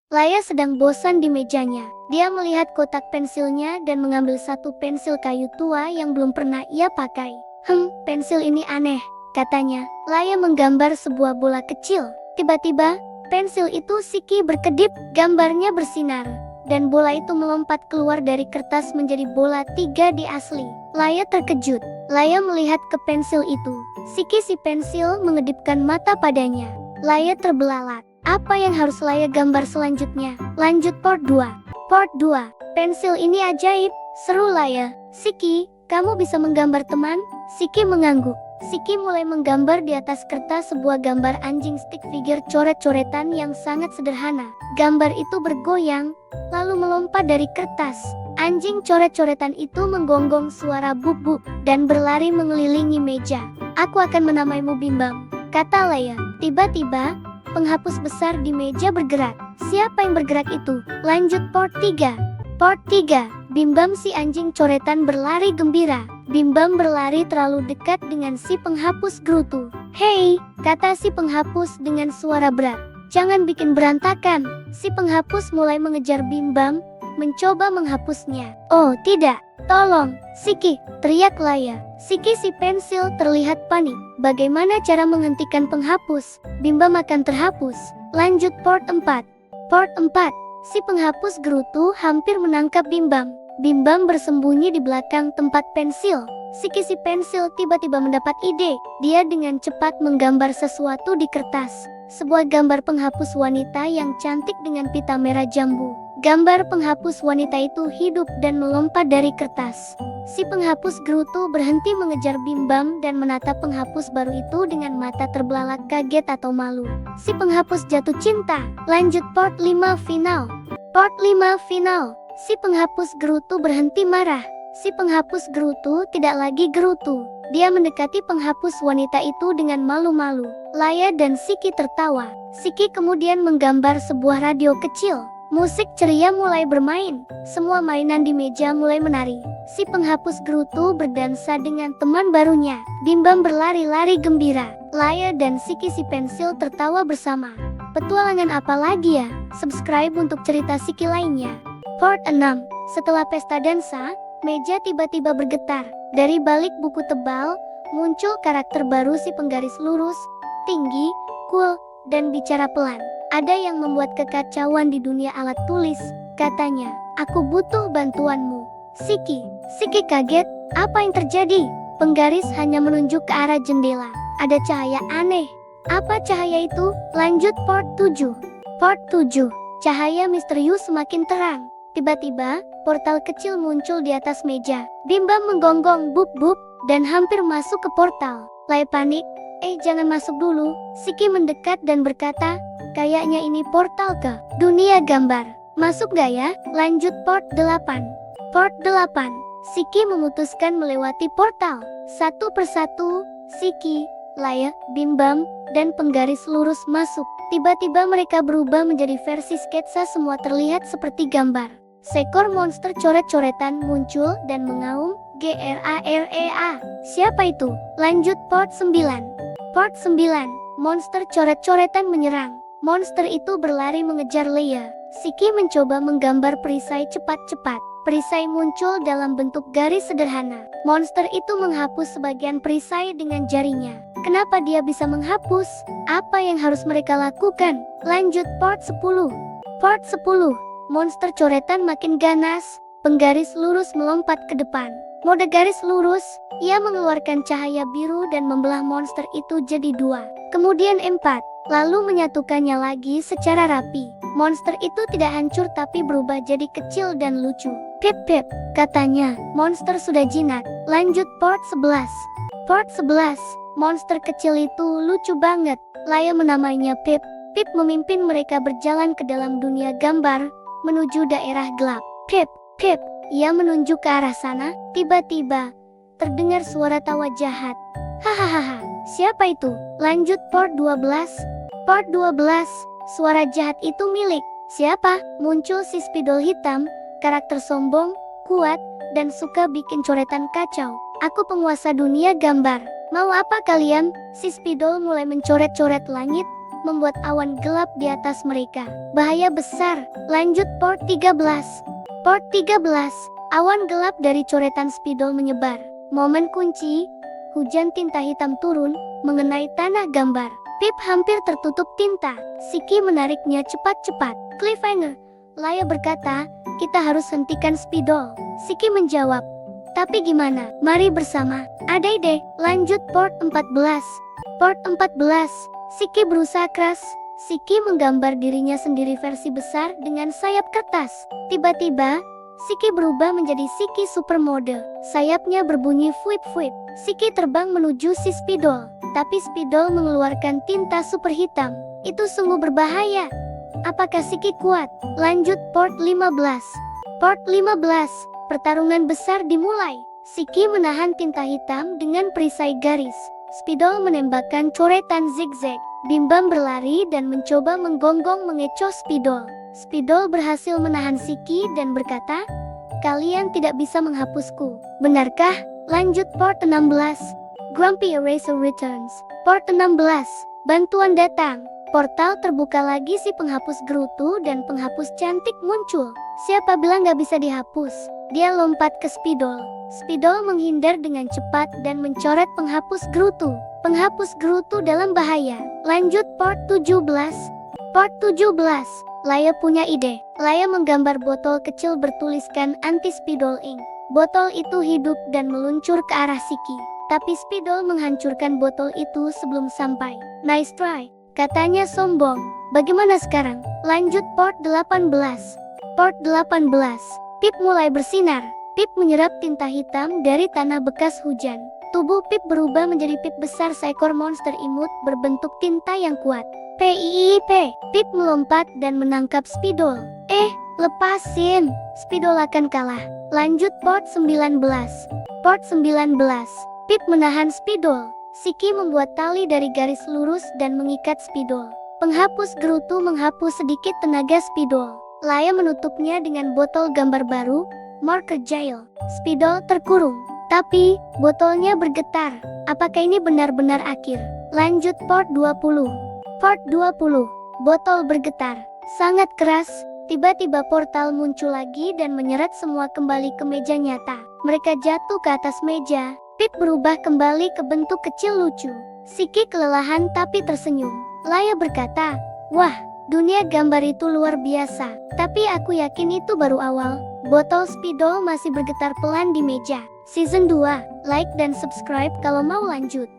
Laya sedang bosan di mejanya. Dia melihat kotak pensilnya dan mengambil satu pensil kayu tua yang belum pernah ia pakai. Pensil ini aneh, katanya. Laya menggambar sebuah bola kecil. Tiba-tiba, pensil itu Siki berkedip, gambarnya bersinar. Dan bola itu melompat keluar dari kertas menjadi bola 3D asli. Laya terkejut. Laya melihat ke pensil itu. Siki si pensil mengedipkan mata padanya. Laya terbelalak. Apa yang harus Laya gambar selanjutnya? Lanjut part 2. Part 2. Pensil ini ajaib, seru Laya. Siki, kamu bisa menggambar teman? Siki mengangguk. Siki mulai menggambar di atas kertas sebuah gambar anjing stick figure coret-coretan yang sangat sederhana. Gambar itu bergoyang, lalu melompat dari kertas. Anjing coret-coretan itu menggonggong suara bub-bub dan berlari mengelilingi meja. Aku akan menamaimu Bimbam, kata Laya. Tiba-tiba, penghapus besar di meja bergerak. Siapa yang bergerak itu? Lanjut part 3. Part 3. Bimbam si anjing coretan berlari gembira. Bimbam berlari terlalu dekat dengan si penghapus gerutu. Hei, kata si penghapus dengan suara berat. Jangan bikin berantakan. Si penghapus mulai mengejar Bimbam, mencoba menghapusnya. Oh tidak, tolong, Siki, teriak Laya. Siki si pensil terlihat panik. Bagaimana cara menghentikan penghapus? Bimbam akan terhapus. Lanjut part 4. Part 4. Si penghapus gerutu hampir menangkap Bimbam. Bimbam bersembunyi di belakang tempat pensil. Siki si pensil tiba-tiba mendapat ide. Dia dengan cepat menggambar sesuatu di kertas. Sebuah gambar penghapus wanita yang cantik dengan pita merah jambu. Gambar penghapus wanita itu hidup dan melompat dari kertas. Si penghapus gerutu berhenti mengejar Bimbam dan menatap penghapus baru itu dengan mata terbelalak kaget atau malu. Si penghapus jatuh cinta. Lanjut part 5 final. Part 5 final. Si penghapus gerutu berhenti marah. Si penghapus gerutu tidak lagi gerutu. Dia mendekati penghapus wanita itu dengan malu-malu. Laya dan Siki tertawa. Siki kemudian menggambar sebuah radio kecil. Musik ceria mulai bermain. Semua mainan di meja mulai menari. Si penghapus gerutu berdansa dengan teman barunya. Bimbam berlari-lari gembira. Laya dan Siki si pensil tertawa bersama. Petualangan apa lagi ya? Subscribe untuk cerita Siki lainnya. Part 6. Setelah pesta dansa, meja tiba-tiba bergetar. Dari balik buku tebal, muncul karakter baru si penggaris lurus, tinggi, cool, dan bicara pelan. Ada yang membuat kekacauan di dunia alat tulis, katanya. Aku butuh bantuanmu. Siki. Siki kaget. Apa yang terjadi? Penggaris hanya menunjuk ke arah jendela. Ada cahaya aneh. Apa cahaya itu? Lanjut part 7. Part 7. Cahaya misterius semakin terang. Tiba-tiba, portal kecil muncul di atas meja. Bimbam menggonggong bub-bub dan hampir masuk ke portal. Laya panik. Jangan masuk dulu. Siki mendekat dan berkata, kayaknya ini portal ke dunia gambar. Masuk gak ya? Lanjut part 8. Part 8. Siki memutuskan melewati portal. Satu persatu, Siki, Laya, Bimbam, dan penggaris lurus masuk. Tiba-tiba mereka berubah menjadi versi sketsa, semua terlihat seperti gambar. Seekor monster coret-coretan muncul dan mengaum, Grarea. Siapa itu? Lanjut part 9. Part 9. Monster coret-coretan menyerang. Monster itu berlari mengejar Lea. Siki mencoba menggambar perisai cepat-cepat. Perisai muncul dalam bentuk garis sederhana. Monster itu menghapus sebagian perisai dengan jarinya. Kenapa dia bisa menghapus? Apa yang harus mereka lakukan? Lanjut part 10. Part 10. Monster coretan makin ganas. Penggaris lurus melompat ke depan. Mode garis lurus, ia mengeluarkan cahaya biru dan membelah monster itu jadi 2. Kemudian 4. Lalu menyatukannya lagi secara rapi. Monster itu tidak hancur tapi berubah jadi kecil dan lucu. Pip pip, katanya, monster sudah jinak. Lanjut part 11. Part 11. Monster kecil itu lucu banget. Laya menamainya Pip. Pip memimpin mereka berjalan ke dalam dunia gambar, menuju daerah gelap. Pip, Pip, ia menunjuk ke arah sana. Tiba-tiba, terdengar suara tawa jahat. Hahaha, siapa itu? Lanjut part 12. Part 12. Suara jahat itu milik siapa? Muncul si spidol hitam, karakter sombong, kuat, dan suka bikin coretan kacau. Aku penguasa dunia gambar. Mau apa kalian? Si spidol mulai mencoret-coret langit, membuat awan gelap di atas mereka. Bahaya besar. Lanjut port 13. Port 13. Awan gelap dari coretan spidol menyebar. Momen kunci. Hujan tinta hitam turun, mengenai tanah gambar. Pip hampir tertutup tinta. Siki menariknya cepat-cepat. Cliffhanger. Laya berkata, kita harus hentikan spidol. Siki menjawab, tapi gimana? Mari bersama. Ada ide. Lanjut port 14. Port 14. Siki berusaha keras. Siki menggambar dirinya sendiri versi besar dengan sayap kertas. Tiba-tiba, Siki berubah menjadi Siki supermodel. Sayapnya berbunyi fuip-fuip. Siki terbang menuju si spidol. Tapi spidol mengeluarkan tinta super hitam. Itu sungguh berbahaya. Apakah Siki kuat? Lanjut port 15. Port 15. Pertarungan besar dimulai. Siki menahan tinta hitam dengan perisai garis. Spidol menembakkan coretan zigzag. Bimbam berlari dan mencoba menggonggong mengecoh spidol. Spidol berhasil menahan Siki dan berkata, kalian tidak bisa menghapusku. Benarkah? Lanjut port 16. Grumpy Eraser returns. Port 16. Bantuan datang. Portal terbuka lagi, si penghapus gerutu dan penghapus cantik muncul. Siapa bilang gak bisa dihapus? Dia lompat ke spidol. Spidol menghindar dengan cepat dan mencoret penghapus gerutu. Penghapus gerutu dalam bahaya. Lanjut port 17. Port 17. Laya punya ide. Laya menggambar botol kecil bertuliskan anti-spidol ink. Botol itu hidup dan meluncur ke arah Siki. Tapi spidol menghancurkan botol itu sebelum sampai. Nice try, katanya sombong. Bagaimana sekarang? Lanjut port 18. Port 18. Pip mulai bersinar. Pip menyerap tinta hitam dari tanah bekas hujan. Tubuh Pip berubah menjadi Pip besar, seekor monster imut berbentuk tinta yang kuat. PIIP. Pip melompat dan menangkap spidol. Lepasin. Spidol akan kalah. Lanjut port 19. Port 19. Pip menahan spidol. Siki membuat tali dari garis lurus dan mengikat spidol. Penghapus gerutu menghapus sedikit tenaga spidol. Laya menutupnya dengan botol gambar baru, marker jail. Spidol terkurung. Tapi, botolnya bergetar. Apakah ini benar-benar akhir? Lanjut port 20. Port 20. Botol bergetar. Sangat keras. Tiba-tiba portal muncul lagi dan menyeret semua kembali ke meja nyata. Mereka jatuh ke atas meja. Pip berubah kembali ke bentuk kecil lucu. Siki kelelahan tapi tersenyum. Laya berkata, wah, dunia gambar itu luar biasa. Tapi aku yakin itu baru awal. Botol spidol masih bergetar pelan di meja. Season 2, like dan subscribe kalau mau lanjut.